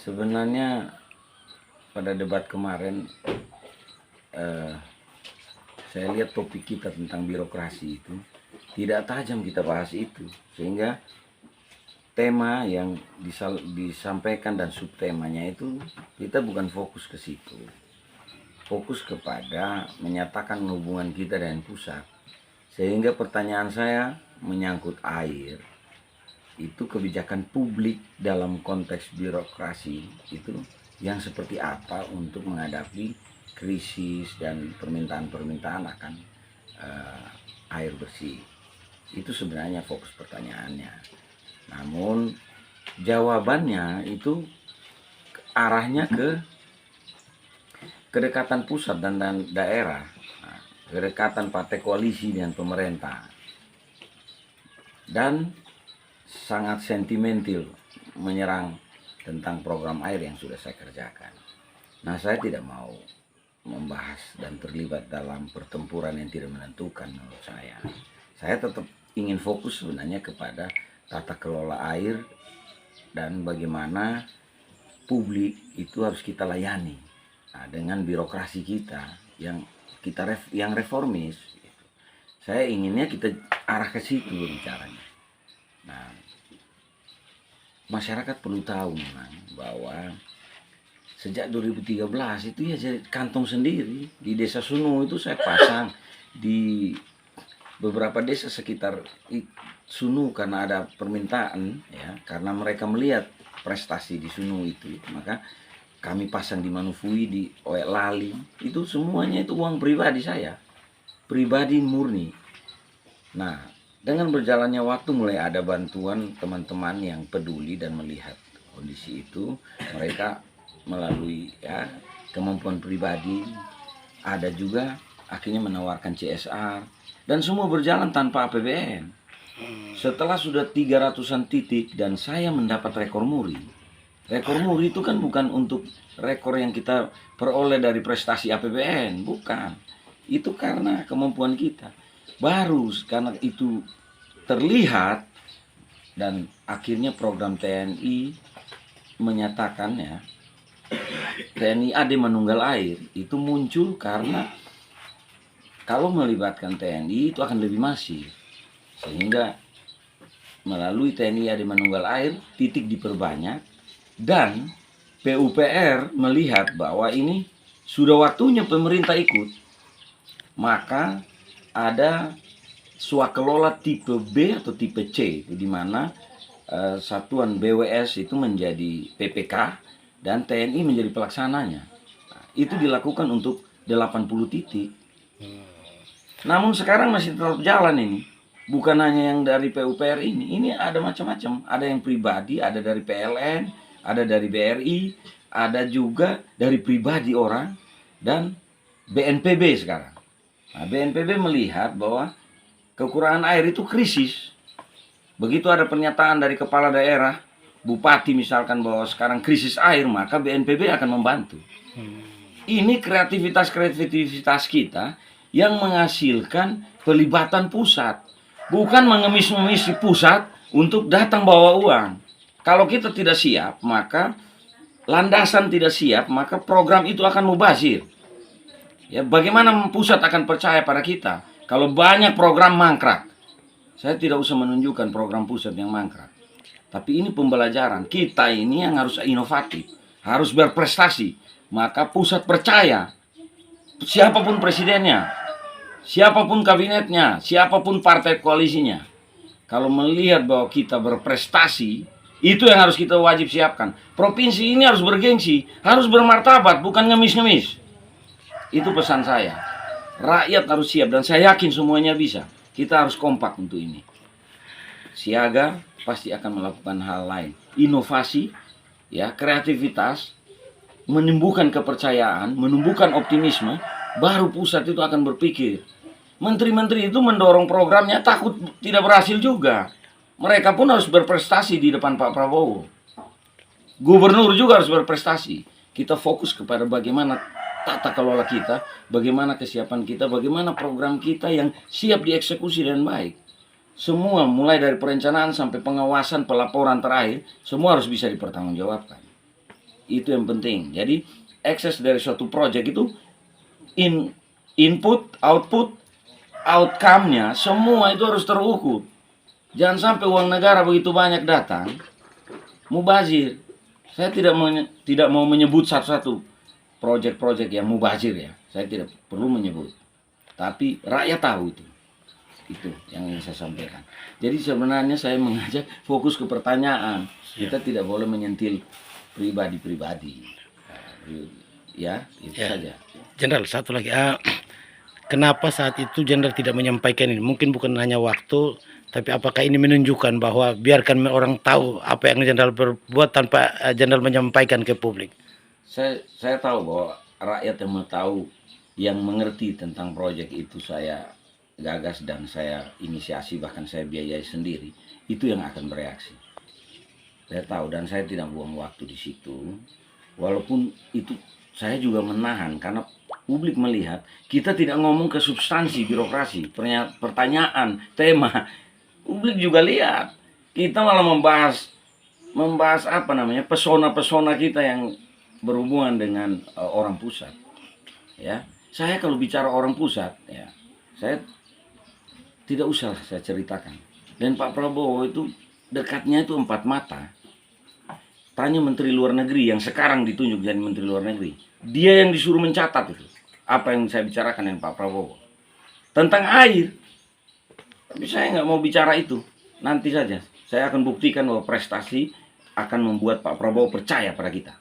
Sebenarnya pada debat kemarin saya lihat topik kita tentang birokrasi itu tidak tajam kita bahas itu, sehingga tema yang disampaikan dan subtemanya itu kita bukan fokus ke situ, fokus kepada menyatakan hubungan kita dengan pusat. Sehingga pertanyaan saya menyangkut air, itu kebijakan publik dalam konteks birokrasi itu yang seperti apa untuk menghadapi krisis dan permintaan-permintaan akan air bersih. Itu sebenarnya fokus pertanyaannya. Namun jawabannya itu arahnya ke kedekatan pusat dan daerah, kedekatan partai koalisi dengan pemerintah, dan sangat sentimental menyerang tentang program air yang sudah saya kerjakan. Nah, saya tidak mau membahas dan terlibat dalam pertempuran yang tidak menentukan menurut saya. Saya tetap ingin fokus sebenarnya kepada tata kelola air dan bagaimana publik itu harus kita layani dengan birokrasi kita yang reformis. Saya inginnya kita arah ke situ bicaranya. Nah, masyarakat perlu tahu memang bahwa sejak 2013 itu ya jadi kantong sendiri. Di Desa Sunu itu saya pasang di beberapa desa sekitar Sunu karena ada permintaan, ya, karena mereka melihat prestasi di Sunu itu, maka kami pasang di Manufui, di Oek Lali, itu semuanya itu uang pribadi saya, pribadi murni. Nah, dengan berjalannya waktu mulai ada bantuan teman-teman yang peduli dan melihat kondisi itu, mereka melalui kemampuan pribadi, ada juga akhirnya menawarkan CSR, dan semua berjalan tanpa APBN. Setelah sudah 300-an titik dan saya mendapat rekor muri. Rekor muri itu kan bukan untuk rekor yang kita peroleh dari prestasi APBN, bukan. Itu karena kemampuan kita. Baru karena itu terlihat dan akhirnya program TNI menyatakan TNI AD Manunggal Air itu muncul karena kalau melibatkan TNI itu akan lebih masif, sehingga melalui TNI AD Manunggal Air titik diperbanyak dan PUPR melihat bahwa ini sudah waktunya pemerintah ikut, maka ada swakelola tipe B atau tipe C, di mana satuan BWS itu menjadi PPK dan TNI menjadi pelaksananya. Nah, itu dilakukan untuk 80 titik. Namun sekarang masih tetap jalan ini. Bukan hanya yang dari PUPR ini ada macam-macam. Ada yang pribadi, ada dari PLN, ada dari BRI, ada juga dari pribadi orang, dan BNPB sekarang. Nah, BNPB melihat bahwa kekurangan air itu krisis. Begitu ada pernyataan dari kepala daerah, bupati misalkan bahwa sekarang krisis air, maka BNPB akan membantu. Ini kreativitas kita yang menghasilkan pelibatan pusat. Bukan mengemis-ngemis di pusat untuk datang bawa uang. Kalau kita tidak siap, maka landasan tidak siap, maka program itu akan mubazir. Ya, bagaimana pusat akan percaya pada kita kalau banyak program mangkrak? Saya tidak usah menunjukkan program pusat yang mangkrak. Tapi ini pembelajaran. Kita ini yang harus inovatif, harus berprestasi. Maka pusat percaya. Siapapun presidennya, siapapun kabinetnya, siapapun partai koalisinya, kalau melihat bahwa kita berprestasi, itu yang harus kita wajib siapkan. Provinsi ini harus bergengsi, harus bermartabat, bukan ngemis-ngemis. Itu pesan saya. Rakyat harus siap dan saya yakin semuanya bisa. Kita harus kompak untuk ini. Siaga pasti akan melakukan hal lain. Inovasi, kreativitas, menumbuhkan kepercayaan, menumbuhkan optimisme, baru pusat itu akan berpikir. Menteri-menteri itu mendorong programnya takut tidak berhasil juga. Mereka pun harus berprestasi di depan Pak Prabowo. Gubernur juga harus berprestasi. Kita fokus kepada bagaimana tata kelola kita, bagaimana kesiapan kita, bagaimana program kita yang siap dieksekusi dengan baik. Semua mulai dari perencanaan sampai pengawasan, pelaporan terakhir, semua harus bisa dipertanggungjawabkan. Itu yang penting. Jadi akses dari suatu proyek itu input, output, outcome-nya semua itu harus terukur. Jangan sampai uang negara begitu banyak datang, mubazir. Saya tidak mau menyebut satu-satu proyek-proyek yang mubazir ya. Saya tidak perlu menyebut. Tapi rakyat tahu itu. Itu yang ingin saya sampaikan. Jadi sebenarnya saya mengajak fokus ke pertanyaan. Kita tidak boleh menyentil pribadi-pribadi. Ya, itu saja. Jenderal, satu lagi. Kenapa saat itu Jenderal tidak menyampaikan ini? Mungkin bukan hanya waktu, tapi apakah ini menunjukkan bahwa biarkan orang tahu apa yang Jenderal berbuat tanpa Jenderal menyampaikan ke publik? Saya tahu bahwa rakyat yang mau tahu, yang mengerti tentang proyek itu saya gagas dan saya inisiasi, bahkan saya biayai sendiri, itu yang akan bereaksi. Saya tahu dan saya tidak buang waktu di situ. Walaupun itu saya juga menahan karena publik melihat kita tidak ngomong ke substansi birokrasi, pertanyaan, tema. Publik juga lihat. Kita malah membahas apa namanya? Pesona-pesona kita yang berhubungan dengan orang pusat. Ya. Saya kalau bicara orang pusat, ya, saya tidak usah saya ceritakan. Dan Pak Prabowo itu dekatnya itu 4 mata. Tanya Menteri Luar Negeri yang sekarang ditunjuk jadi Menteri Luar Negeri. Dia yang disuruh mencatat itu. Apa yang saya bicarakan dengan Pak Prabowo. Tentang air. Tapi saya nggak mau bicara itu. Nanti saja. Saya akan buktikan bahwa prestasi akan membuat Pak Prabowo percaya pada kita.